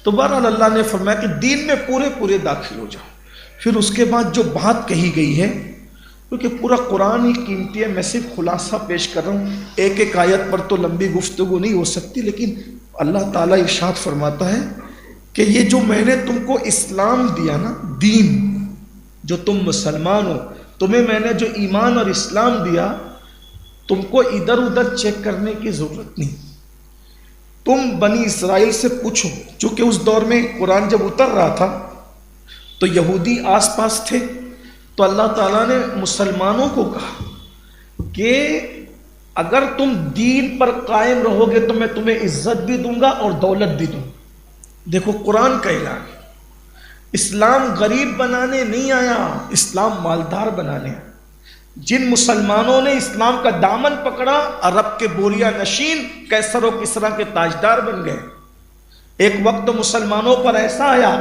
تو بہرحال اللہ نے فرمایا کہ دین میں پورے پورے داخل ہو جاؤ۔ پھر اس کے بعد جو بات کہی گئی ہے، کیونکہ پورا قرآن ہی قیمتی ہے، میں صرف خلاصہ پیش کر رہا ہوں، ایک ایک آیت پر تو لمبی گفتگو نہیں ہو سکتی، لیکن اللہ تعالیٰ ارشاد فرماتا ہے کہ یہ جو میں نے تم کو اسلام دیا نا، دین، جو تم مسلمان ہو، تمہیں میں نے جو ایمان اور اسلام دیا، تم کو ادھر ادھر چیک کرنے کی ضرورت نہیں۔ تم بنی اسرائیل سے پوچھو، چونکہ اس دور میں قرآن جب اتر رہا تھا تو یہودی آس پاس تھے، تو اللہ تعالیٰ نے مسلمانوں کو کہا کہ اگر تم دین پر قائم رہو گے تو میں تمہیں عزت بھی دوں گا اور دولت بھی دوں گا۔ دیکھو قرآن کا اعلان، اسلام غریب بنانے نہیں آیا، اسلام مالدار بنانے آیا۔ جن مسلمانوں نے اسلام کا دامن پکڑا، عرب کے بوریا نشین، کیسر و کسریٰ کے تاجدار بن گئے۔ ایک وقت مسلمانوں پر ایسا آیا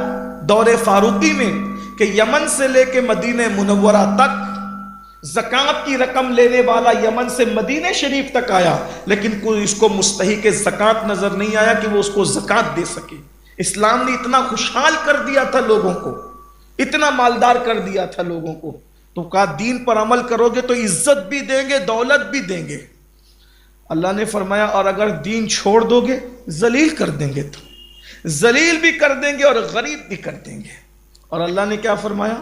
دور فاروقی میں کہ یمن سے لے کے مدینہ منورہ تک زکوٰۃ کی رقم لینے والا یمن سے مدینہ شریف تک آیا، لیکن کوئی اس کو مستحق زکوٰۃ نظر نہیں آیا کہ وہ اس کو زکوٰۃ دے سکے۔ اسلام نے اتنا خوشحال کر دیا تھا لوگوں کو، اتنا مالدار کر دیا تھا لوگوں کو، تو کہا دین پر عمل کرو گے تو عزت بھی دیں گے، دولت بھی دیں گے۔ اللہ نے فرمایا اور اگر دین چھوڑ دو گے ذلیل کر دیں گے، تو ذلیل بھی کر دیں گے اور غریب بھی کر دیں گے۔ اور اللہ نے کیا فرمایا،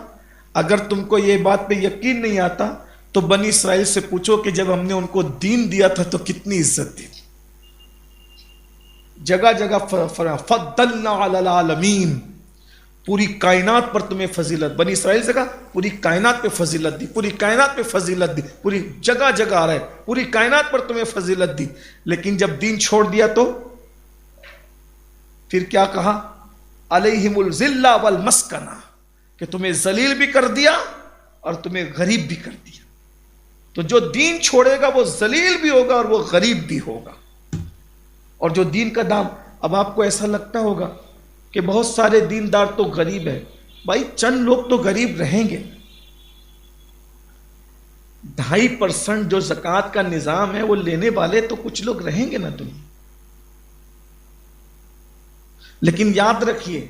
اگر تم کو یہ بات پہ یقین نہیں آتا تو بنی اسرائیل سے پوچھو کہ جب ہم نے ان کو دین دیا تھا تو کتنی عزت دی۔ جگہ جگہ فضلنا علی العالمین، پوری کائنات پر تمہیں فضیلت، بنی اسرائیل سے کہا پوری کائنات پہ فضیلت دی، پوری کائنات پہ فضیلت دی، پوری جگہ جگہ آ رہا ہے پوری کائنات پر تمہیں فضیلت دی۔ لیکن جب دین چھوڑ دیا تو پھر کیا کہا، علیہم الذلہ والمسکنہ، کہ تمہیں ذلیل بھی کر دیا اور تمہیں غریب بھی کر دیا۔ تو جو دین چھوڑے گا وہ ذلیل بھی ہوگا اور وہ غریب بھی ہوگا۔ اور جو دین کا دام، اب آپ کو ایسا لگتا ہوگا کہ بہت سارے دیندار تو غریب ہیں، بھائی چند لوگ تو غریب رہیں گے۔ 2.5% جو زکوٰۃ کا نظام ہے وہ لینے والے تو کچھ لوگ رہیں گے نا دنیا۔ لیکن یاد رکھیے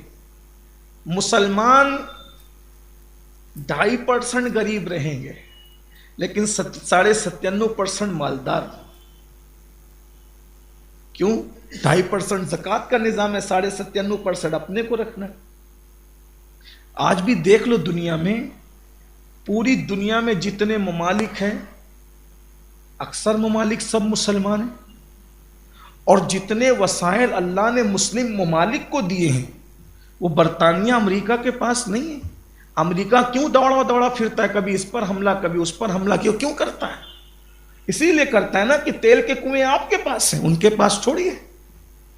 مسلمان 2.5% غریب رہیں گے لیکن 97.5% مالدار۔ کیوں؟ 2.5% زکوٰۃ کا نظام ہے، 97.5% اپنے کو رکھنا ہے۔ آج بھی دیکھ لو دنیا میں، پوری دنیا میں جتنے ممالک ہیں اکثر ممالک سب مسلمان ہیں، اور جتنے وسائل اللہ نے مسلم ممالک کو دیے ہیں وہ برطانیہ امریکہ کے پاس نہیں ہے۔ امریکہ کیوں دوڑا دوڑا پھرتا ہے، کبھی اس پر حملہ کبھی اس پر حملہ، کیوں کرتا ہے؟ اسی لیے کرتا ہے نا کہ تیل کے کنویں آپ کے پاس ہیں، ان کے پاس تھوڑی ہے۔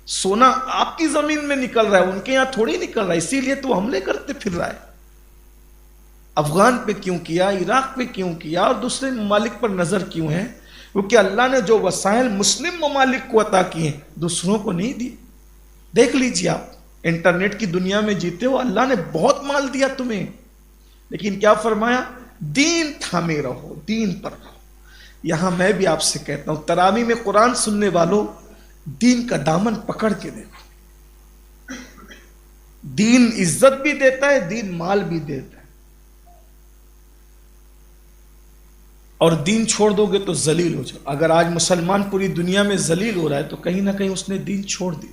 سونا آپ کی زمین میں نکل رہا ہے، ان کے یہاں تھوڑی نکل رہا ہے، اسی لیے تو حملے کرتے پھر رہا ہے۔ افغان پہ کیوں کیا، عراق پہ کیوں کیا، اور دوسرے ممالک پر نظر کیوں ہے؟ کیونکہ اللہ نے جو وسائل مسلم ممالک کو عطا کیے ہیں دوسروں کو نہیں دیے۔ دیکھ لیجیے، آپ انٹرنیٹ کی دنیا میں جیتے ہو، اللہ نے بہت مال دیا تمہیں، لیکن کیا فرمایا، دین تھامے رہو، دین پر رہو۔ یہاں میں بھی آپ سے کہتا ہوں، تراویح میں قرآن سننے والوں دین کا دامن پکڑ کے دیکھو۔ دین عزت بھی دیتا ہے، دین مال بھی دیتا ہے، اور دین چھوڑ دو گے تو ذلیل ہو جاؤ۔ اگر آج مسلمان پوری دنیا میں ذلیل ہو رہا ہے تو کہیں نہ کہیں اس نے دین چھوڑ دی۔